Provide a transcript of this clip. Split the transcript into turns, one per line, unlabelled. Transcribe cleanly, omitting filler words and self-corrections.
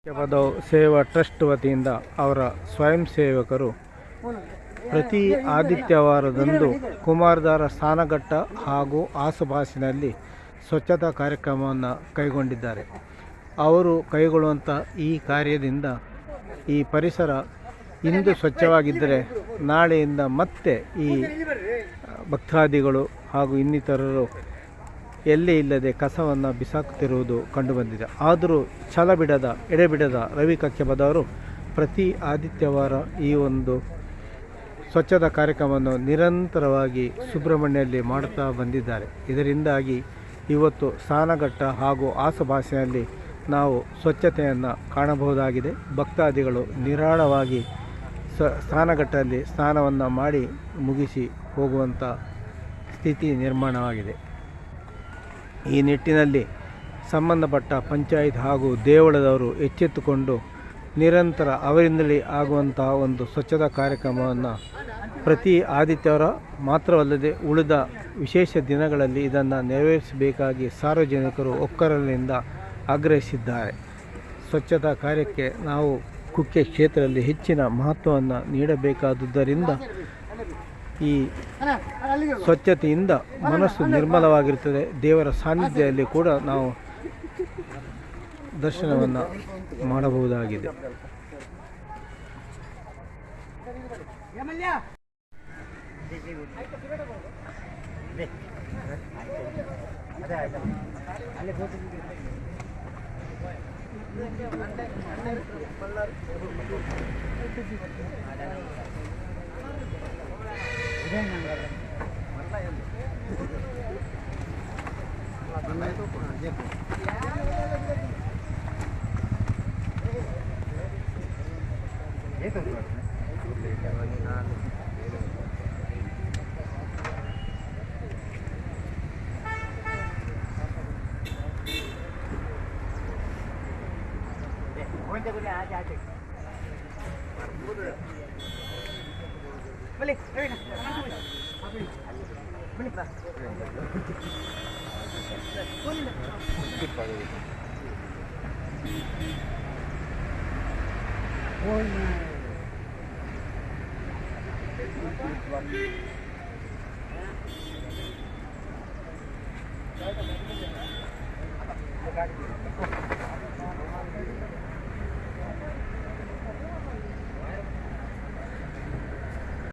ಬದವ್ ಸೇವಾ ಟ್ರಸ್ಟ್ ವತಿಯಿಂದ ಅವರ ಸ್ವಯಂ ಸೇವಕರು ಪ್ರತಿ ಆದಿತ್ಯವಾರದಂದು ಕುಮಾರಧಾರ ಸ್ನಾನಘಟ್ಟ ಹಾಗೂ ಆಸುಪಾಸಿನಲ್ಲಿ ಸ್ವಚ್ಛತಾ ಕಾರ್ಯಕ್ರಮವನ್ನು ಕೈಗೊಂಡಿದ್ದಾರೆ. ಅವರು ಕೈಗೊಳ್ಳುವಂಥ ಈ ಕಾರ್ಯದಿಂದ ಈ ಪರಿಸರ ಇಂದು ಸ್ವಚ್ಛವಾಗಿದ್ದರೆ ನಾಳೆಯಿಂದ ಮತ್ತೆ ಈ ಭಕ್ತಾದಿಗಳು ಹಾಗೂ ಇನ್ನಿತರರು ಎಲ್ಲೇ ಇಲ್ಲದೆ ಕಸವನ್ನು ಬಿಸಾಕುತ್ತಿರುವುದು ಕಂಡುಬಂದಿದೆ. ಆದರೂ ಛಲಬಿಡದ ಎಡೆಬಿಡದ ರವಿ ಕಕ್ಕೆಬದವರು ಪ್ರತಿ ಆದಿತ್ಯವಾರ ಈ ಒಂದು ಸ್ವಚ್ಛತಾ ಕಾರ್ಯಕ್ರಮವನ್ನು ನಿರಂತರವಾಗಿ ಸುಬ್ರಹ್ಮಣ್ಯಲ್ಲಿ ಮಾಡುತ್ತಾ ಬಂದಿದ್ದಾರೆ. ಇದರಿಂದಾಗಿ ಇವತ್ತು ಸ್ನಾನಘಟ್ಟ ಹಾಗೂ ಆಸುಪಾಸಿನಲ್ಲಿ ನಾವು ಸ್ವಚ್ಛತೆಯನ್ನು ಕಾಣಬಹುದಾಗಿದೆ. ಭಕ್ತಾದಿಗಳು ನಿರಾಳವಾಗಿ ಸ್ನಾನಘಟ್ಟದಲ್ಲಿ ಸ್ನಾನವನ್ನು ಮಾಡಿ ಮುಗಿಸಿ ಹೋಗುವಂಥ ಸ್ಥಿತಿ ನಿರ್ಮಾಣವಾಗಿದೆ. ಈ ನಿಟ್ಟಿನಲ್ಲಿ ಸಂಬಂಧಪಟ್ಟ ಪಂಚಾಯತ್ ಹಾಗೂ ದೇವಳದವರು ಎಚ್ಚೆತ್ತುಕೊಂಡು ನಿರಂತರ ಅವರಿಂದಲೇ ಆಗುವಂತಹ ಒಂದು ಸ್ವಚ್ಛತಾ ಕಾರ್ಯಕ್ರಮವನ್ನು ಪ್ರತಿ ಆದಿತ್ಯವಾರ ಮಾತ್ರವಲ್ಲದೆ ಉಳಿದ ವಿಶೇಷ ದಿನಗಳಲ್ಲಿ ಇದನ್ನು ನೆರವೇರಿಸಬೇಕಾಗಿ ಸಾರ್ವಜನಿಕರು ಒಕ್ಕರಲಿನಿಂದ ಆಗ್ರಹಿಸಿದ್ದಾರೆ. ಸ್ವಚ್ಛತಾ ಕಾರ್ಯಕ್ಕೆ ನಾವು ಕುಕ್ಕೆ ಕ್ಷೇತ್ರದಲ್ಲಿ ಹೆಚ್ಚಿನ ಮಹತ್ವವನ್ನು ನೀಡಬೇಕಾದುದರಿಂದ ಈ ಸ್ವಚ್ಛತೆಯಿಂದ ಮನಸ್ಸು ನಿರ್ಮಲವಾಗಿರುತ್ತದೆ. ದೇವರ ಸಾನ್ನಿಧ್ಯದಲ್ಲಿ ಕೂಡ ನಾವು ದರ್ಶನವನ್ನು ಮಾಡಬಹುದಾಗಿದೆ.